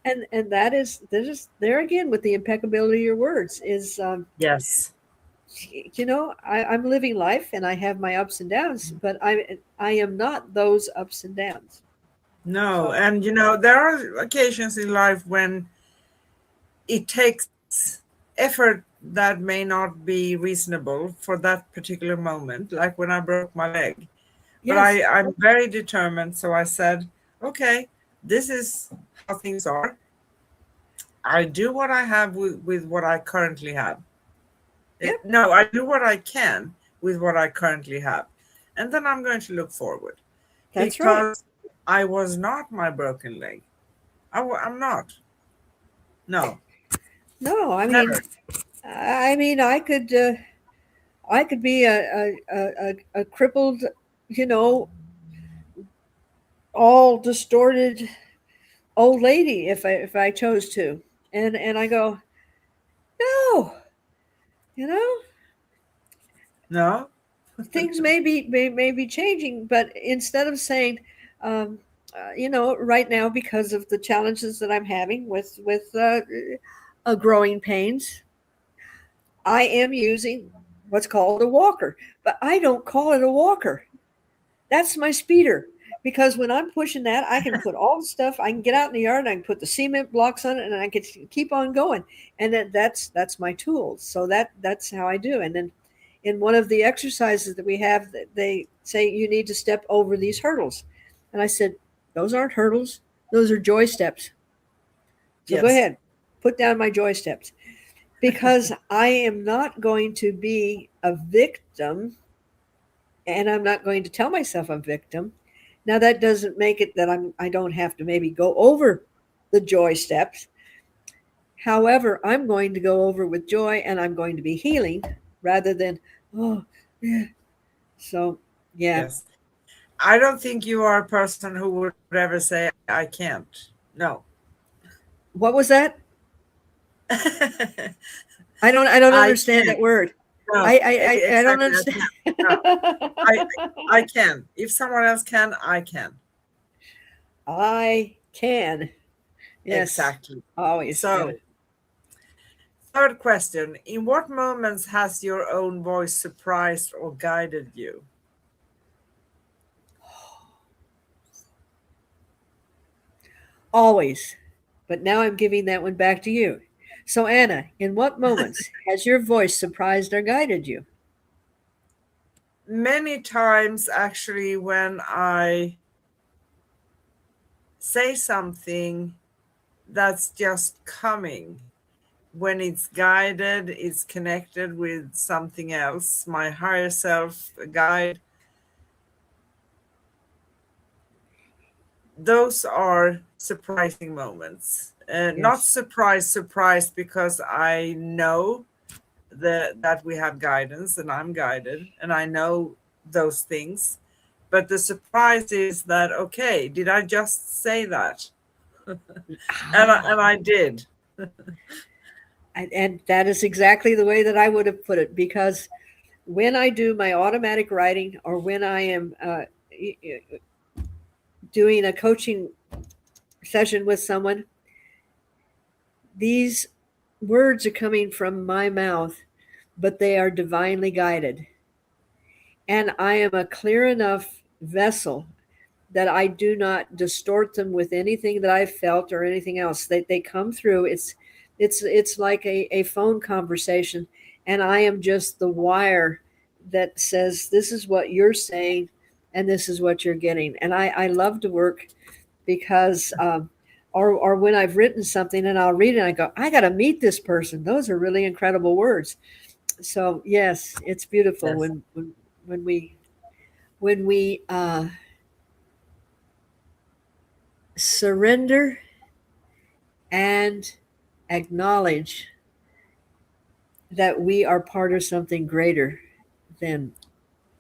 and that is there's there again with the impeccability of your words is Yes. I'm living life and I have my ups and downs, but I am not those ups and downs. No, So and there are occasions in life when it takes effort that may not be reasonable for that particular moment, like when I broke my leg. But yes, I'm very determined, so I said, okay, this is how things are. I do what I have with what I currently have. yep, No, I do what I can with what I currently have. And then I'm going to look forward, that's right. because I was not my broken leg. I'm not. No, No, never. I mean, I could be a crippled, you know, all distorted old lady if I chose to, and I go, no, you know, No, things may be changing, but instead of saying, um, right now because of the challenges that I'm having with growing pains, I am using what's called a walker, but I don't call it a walker. That's my speeder. Because when I'm pushing that, I can put all the stuff. I can get out in the yard. And I can put the cement blocks on it, and I can keep on going. And that's my tools. So that's how I do. And then in one of the exercises that we have, they say you need to step over these hurdles, and I said those aren't hurdles. Those are joy steps. So go yes, ahead, put down my joy steps because I am not going to be a victim and I'm not going to tell myself I'm a victim. Now that doesn't make it that I don't have to maybe go over the joy steps. However, I'm going to go over with joy and I'm going to be healing rather than oh yeah. So yeah. yes. I don't think you are a person who would ever say, I can't. No. What was that? I I don't understand can't. that word. No, I don't exactly. I understand. can't. No, I, I can. If someone else can, I can. I can. Yes. Exactly. Always. Yeah. So, third question. In what moments has your own voice surprised or guided you? Always. But now I'm giving that one back to you. So, Anna, in what moments has your voice surprised or guided you? Many times, actually, when I say something that's just coming, when it's guided, it's connected with something else, my higher self, a guide. those are surprising moments. Not Yes. surprised because I know that we have guidance and I'm guided and I know those things. But the surprise is that, okay, did I just say that? And I did. And that is exactly the way that I would have put it, because when I do my automatic writing, or when I am doing a coaching session with someone, these words are coming from my mouth, but they are divinely guided. And I am a clear enough vessel that I do not distort them with anything that I've felt or anything else. They come through. It's like a phone conversation, and I am just the wire that says this is what you're saying, and this is what you're getting. And I love to work because or when I've written something and I'll read it and I go, I got to meet this person. Those are really incredible words. So yes, it's beautiful Yes. when we surrender and acknowledge that we are part of something greater than.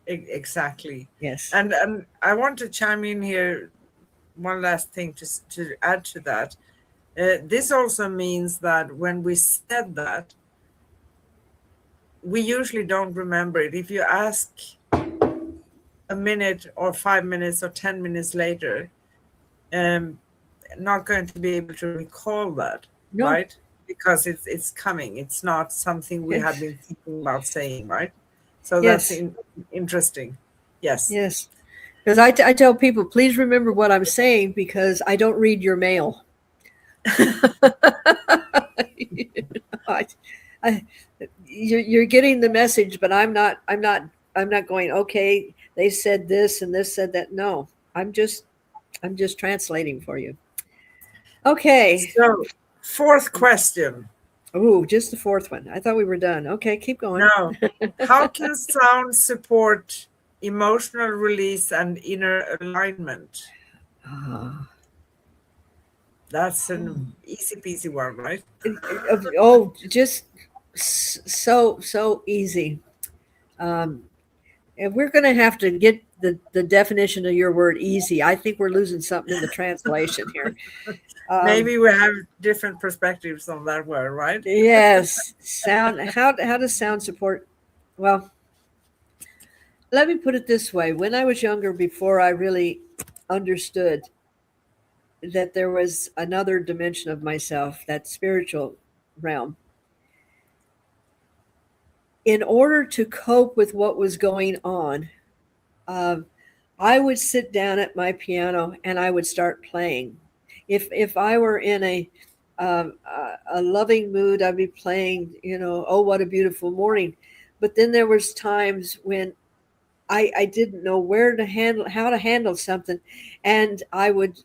Exactly. Yes. And I want to chime in here, one last thing to add to that. This also means that when we said that, we usually don't remember it. If you ask a minute or 5 minutes or 10 minutes later, not going to be able to recall that, No. right? Because it's coming. It's not something we have Yes. been thinking about saying, right? So that's Yes. interesting. Yes. Yes. Because I tell people, please remember what I'm saying, because I don't read your mail. I, you're getting the message, but I'm not going, okay, they said this and this said that. No, I'm just translating for you. Okay. So, fourth question. Oh, just the fourth one. I thought we were done. Okay, keep going. Now, how can sound support emotional release and inner alignment? Ah. That's an easy peasy one, right? Oh, just so easy. Um, and we're going to have to get the definition of your word easy. I think we're losing something in the translation here. Maybe we have different perspectives on that word, right? Yes, sound. How does sound support? Well, let me put it this way. When I was younger, before I really understood that there was another dimension of myself, that spiritual realm, in order to cope with what was going on, uh, I would sit down at my piano and I would start playing. If I were in a loving mood, I'd be playing, oh, what a beautiful morning. But then there was times when I didn't know how to handle something, and I would,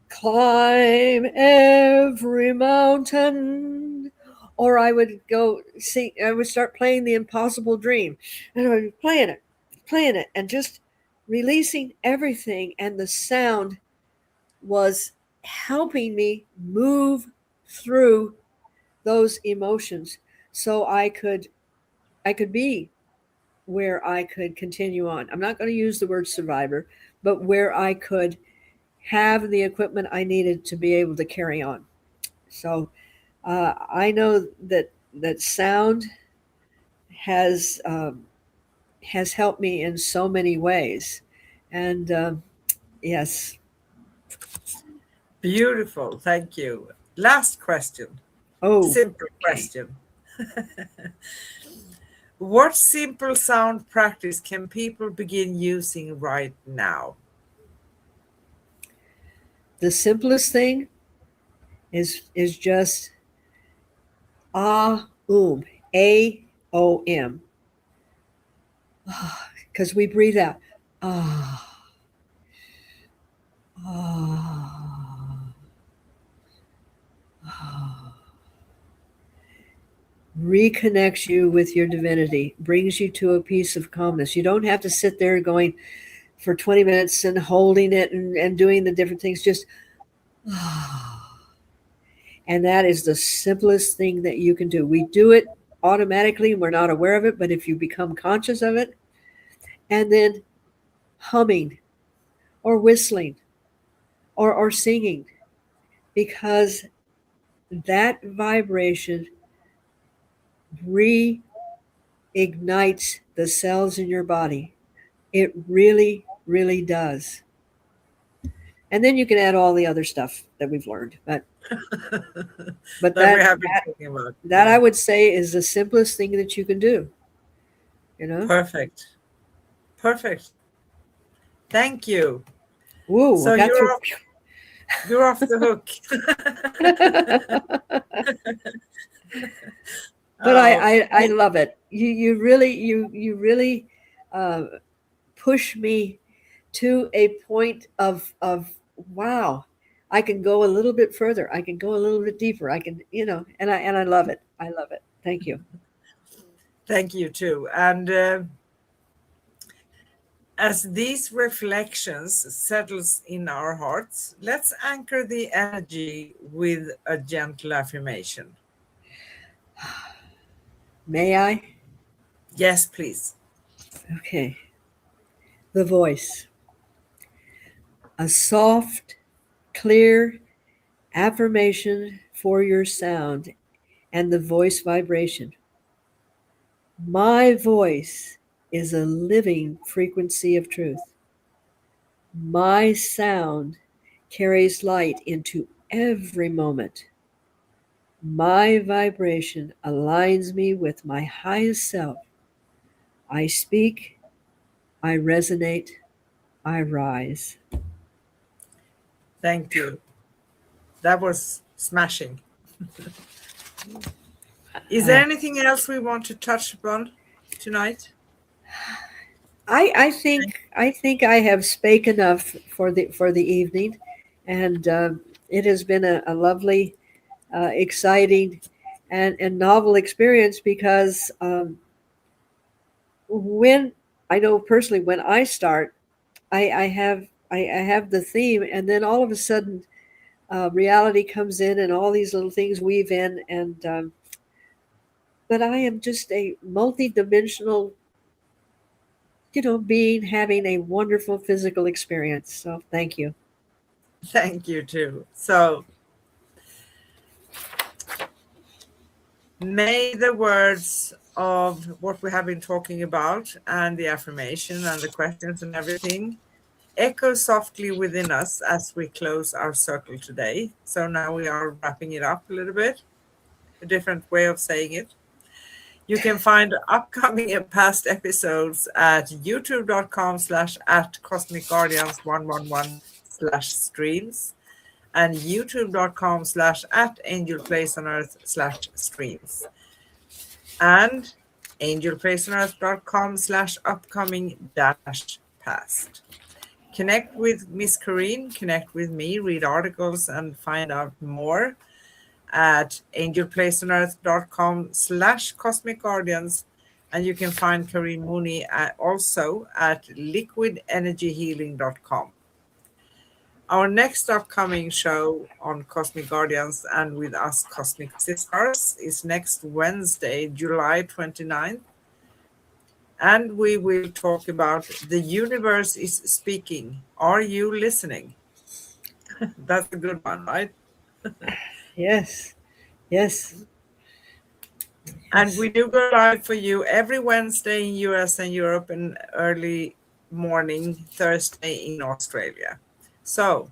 climb every mountain, or I would go sing. I would start playing the Impossible Dream, and I would be playing it, and just releasing everything. And the sound was helping me move through those emotions, so I could be where I could continue on. I'm not going to use the word survivor, but where I could have the equipment I needed to be able to carry on. So I know that sound has has helped me in so many ways, and yes. Beautiful. Thank you. Last question. Oh, Simple okay. question. What simple sound practice can people begin using right now? The simplest thing is just AOM, because we breathe out. Ah, ah, ah. Reconnects you with your divinity, brings you to a peace of calmness. You don't have to sit there going, for 20 minutes and holding it and doing the different things. Just, and that is the simplest thing that you can do. We do it automatically. We're not aware of it, but if you become conscious of it, and then humming or whistling or singing, because that vibration reignites the cells in your body. It really, really does. And then you can add all the other stuff that we've learned. But that we have been talking about. that I would say is the simplest thing that you can do. You know? Perfect. Perfect. Thank you. Woo, So I got through. you're off the hook. But Oh, I love it. You really push me to a point of wow, I can go a little bit further. I can go a little bit deeper. I can, and I love it. I love it. Thank you. thank you too. And as these reflections settles in our hearts, let's anchor the energy with a gentle affirmation. May I? Yes, please. Okay. The voice. A soft, clear affirmation for your sound and the voice vibration. My voice is a living frequency of truth. My sound carries light into every moment. My vibration aligns me with my highest self. I speak, I resonate, I rise. Thank you. That was smashing. Is there anything else we want to touch upon tonight? I think I have spake enough for the evening, and it has been a lovely, exciting, and novel experience because when I know personally when I start, I have the theme, and then all of a sudden reality comes in, and all these little things weave in, and but I am just a multi-dimensional being having a wonderful physical experience. So thank you. Thank you too. So may the words of what we have been talking about and the affirmation and the questions and everything echo softly within us as we close our circle today. So now we are wrapping it up a little bit, a different way of saying it. You can find upcoming and past episodes at youtube.com/@cosmicguardians111/streams and youtube.com/@angelplaceonearth/streams and angelplaceonearth.com/upcoming-past. Connect with Miss Corrine, connect with me, read articles, and find out more at angelplaceonearth.com/cosmic guardians. And you can find Corrine Mooney also at liquidenergyhealing.com. Our next upcoming show on Cosmic Guardians and with us Cosmic Sis-Stars is next Wednesday, July 29th. And we will talk about the universe is speaking. Are you listening? That's a good one, right? Yes. Yes. And we do go live for you every Wednesday in US and Europe and early morning Thursday in Australia. So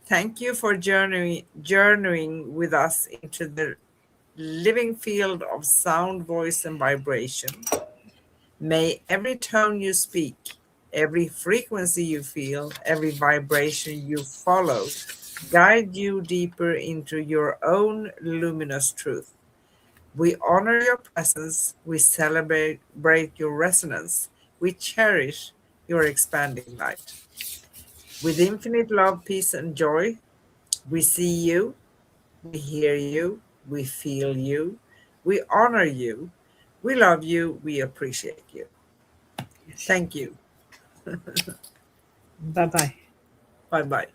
thank you for journeying with us into the living field of sound, voice, and vibration. May every tone you speak, every frequency you feel, every vibration you follow guide you deeper into your own luminous truth. We honor your presence, we celebrate your resonance, we cherish your expanding light. With infinite love, peace, and joy, we see you, we hear you, we feel you, we honor you, we love you, we appreciate you. Yes. Thank you. Bye-bye. Bye bye.